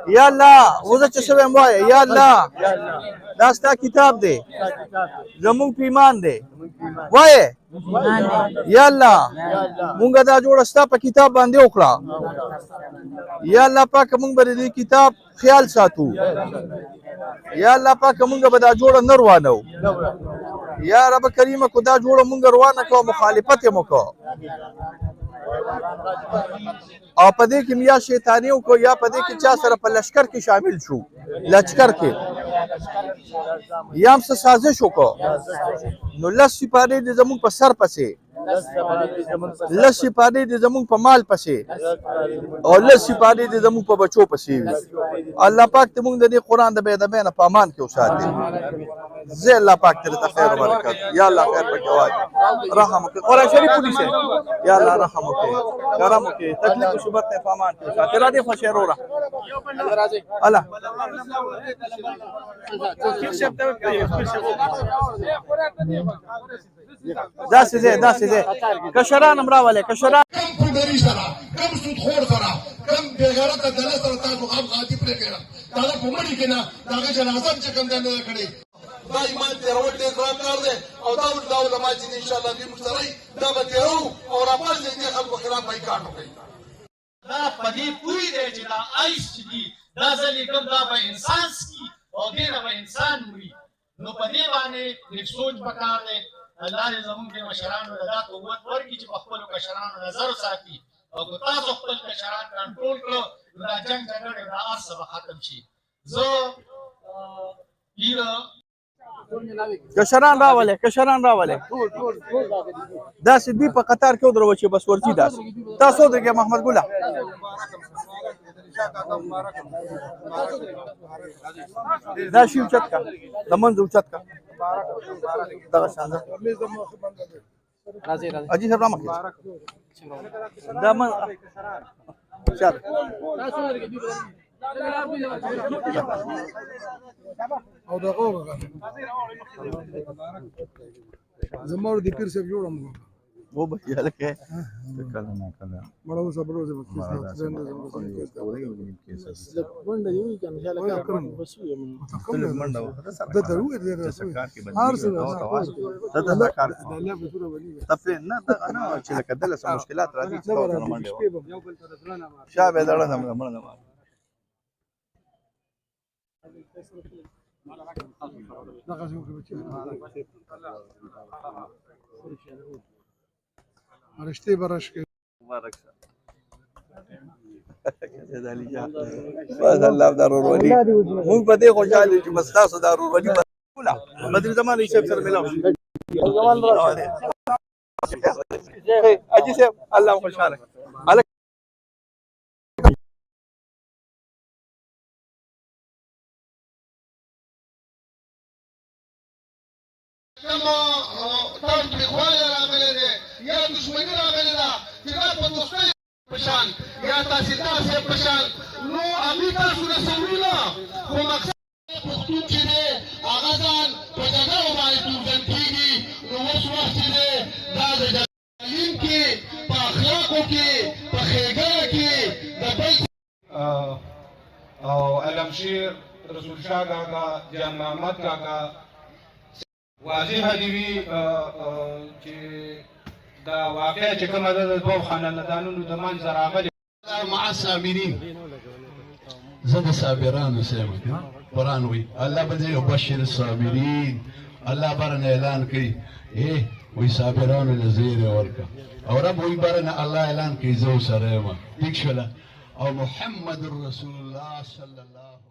یا الله وزه چې شوی وایه یا الله دا ستا کتاب دی زمونږ په ایمان دی وایه یا الله مونږ دا جوړه ستا په کتاب باندې وکړه یا الله پاکه مونږ به د دې کتاب خیال ساتو یا الله پاکه مونږ به دا جوړه نه روانو یا رب کریمه کو دا جوړه مونږ روانه کوو مخالفت یې مو کوو او په دې کې یا شیطاني وکړو یا په دې کې چا سره په لشکر کې شامل شو لشکر کې یا هم څه سازش وکړو نو لس سپارې دې زموږ په سر پسې لس سپارې دې زموږ په مال پسې او لس سپارې دې زموږ په بچو پسې وي الله پاک ته موږ د دې قرآن د بې ادبۍ نه په امان کې وساتي زه الله پاک ته خیر و برکت یا الله خیر پکې واچي رحم وکړي قرآن شریف پولیس یا الله رحم وکړي کرم وکړي تکلیف و شبت نه په امان کې وساتي را دې خوشې وروره الله داسې ځای کشران هم راولئ کشران کم پوډري سره کم سودخور سره کم بېغیرته دله سره تاسو غاتی پرېږدئ د هغه په مړي کې نه د هغه جنازه هم چې کوم دی نه ده کړې دا ایمان تېرول ډېر ګران کار دی او دا علما چې دي انشاءالله دوی موږ سره دا به تېروو او راپاڅېږي دې خلکو خلاف بایکاټ وکړئ دا په دې پوه دی چې دا عیش چې دي دا زه لیکم دا به انسان څکي او دې نه به انسان مري نو په دې باندې لږ سوچ پکار دی الله دې زموږ د مشرانو ته دا قوت ورکړي چې په خپلو کشرانو نظر وساتي او که تاسو خپل کشران کنټرول کړو نو دا جنګ جګړې دا هر څه به ختم شي زه کشران راولئ داسې دوی په قطار کې ودروه چې بس ورځي داسې تاسو ودرېږئ محمد ګله دا شي اوچت کا د منځ اوچت کا دغه شان ده اجي صاحب رامخ دا من چل او دغه زموږ د پیر صاحب جوړم वो भैया लगे कल बड़ा वो सब रोज मंडा यू क्या निशाला क्या करन बस ये मंडा ده ضروري ده सरकार की هر څه ده सरकार الله په صورت باندې تفصیل نه انا چې لکه دله سم مشکلات راځي چې تاسو نه منډه شابه دړه نه منډه دغه شو کې رشته برش کې مبارک بس الله ضرور ولي مونږ په دې خوشاله چې مستاسو ضرور ولي کولا بدر زمان یې سره ملاو شي اجي صاحب الله خوشاله کما تاسو په خواله راغلي دي یا دښمنی راغلي ده چې دا په دوستۍ پشان یا تحصیلدار صاحب پشان نو امي تاسو رسوي نه خو مقصد پښتون چې دی هغه ځان په جګړو باندې توزن کېږي نو اوس وخت چې دی دا د تعلیم کې په اخلاقو کې په ښېګڼه کې د بل او علمشیر رسول شاه کاکا جان محمد کاکا واضح دی وی چې دا واقع چې کومه ده د دوه خاندانونو د منځ راغلي مع الصابرين زاد صابران وسلم قرآن وي الله بدي يبشر الصابرين الله برنا اعلان کوي وي صابران الذين ورکا او رب وي برنا الله اعلان کوي زو سره ما دښله او محمد رسول الله صلى الله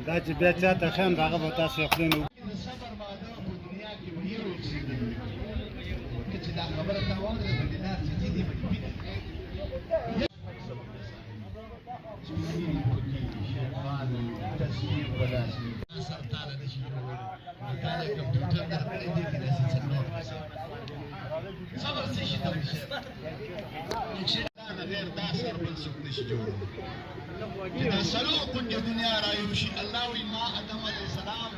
دا چې بیا چاته خام هغه به تاسو خپل نو صبر سيشي څوک نشي جوړولی چې دا څلور کونجه دنیا رایوشي الله وایي ما آدم علیه السلام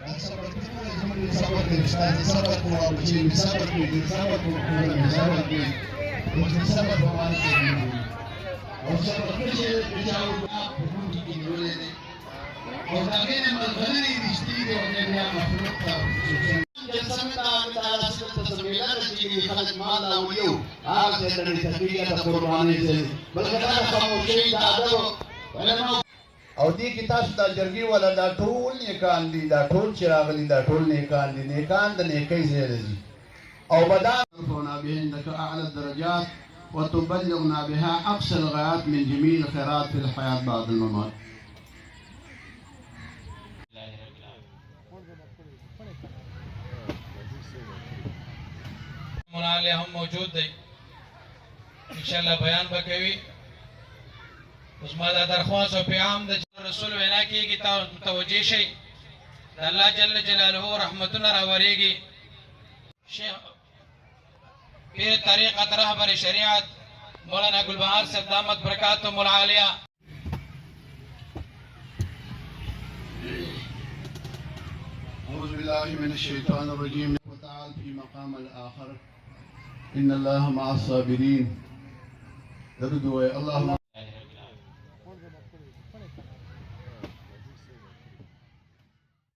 دا صبر کوي زموږ صبر کوي استاد صبر کوي او چې صبر کوي صبر کوي صبر کوي او چې صبر باندې او صبر کوي چې بچاو په کوم کې نیولې دي او دا غیر مغلري رښتې دي او نه مخلوق ته جلسه مې دا تعالی سره تسمیلات چې خلک مال راوړي هغه چې د تقریبا د قرباني دي بلکې دا خاموشي د ادب علماء او دې کې تاسو د جرګي ولا دا ټول نیکان دي دا ټول چې راغلي دا ټول نیکان دي نیکان د نیکۍ ځای دي او بدان رفعنا به عندك اعلى الدرجات وتبلغنا بها اقصى الغايات من جميع الخيرات في الحياه بعد الممات. مولانا هم موجود دی انشاءاللہ بیان بکوي اوس ما دا درخواست او پیغام د رسول وینا کیږي ته متوجه شي د الله جل جلاله رحمتونه راوړيږي شیخ پیر طریقت رهبر شریعت مولانا گلبهار صاحب دامت برکاتهم العالیہ. أعوذ بالله من الشيطان الرجيم وتعال في مقام الآخر إن الله مع الصابرين. اللهم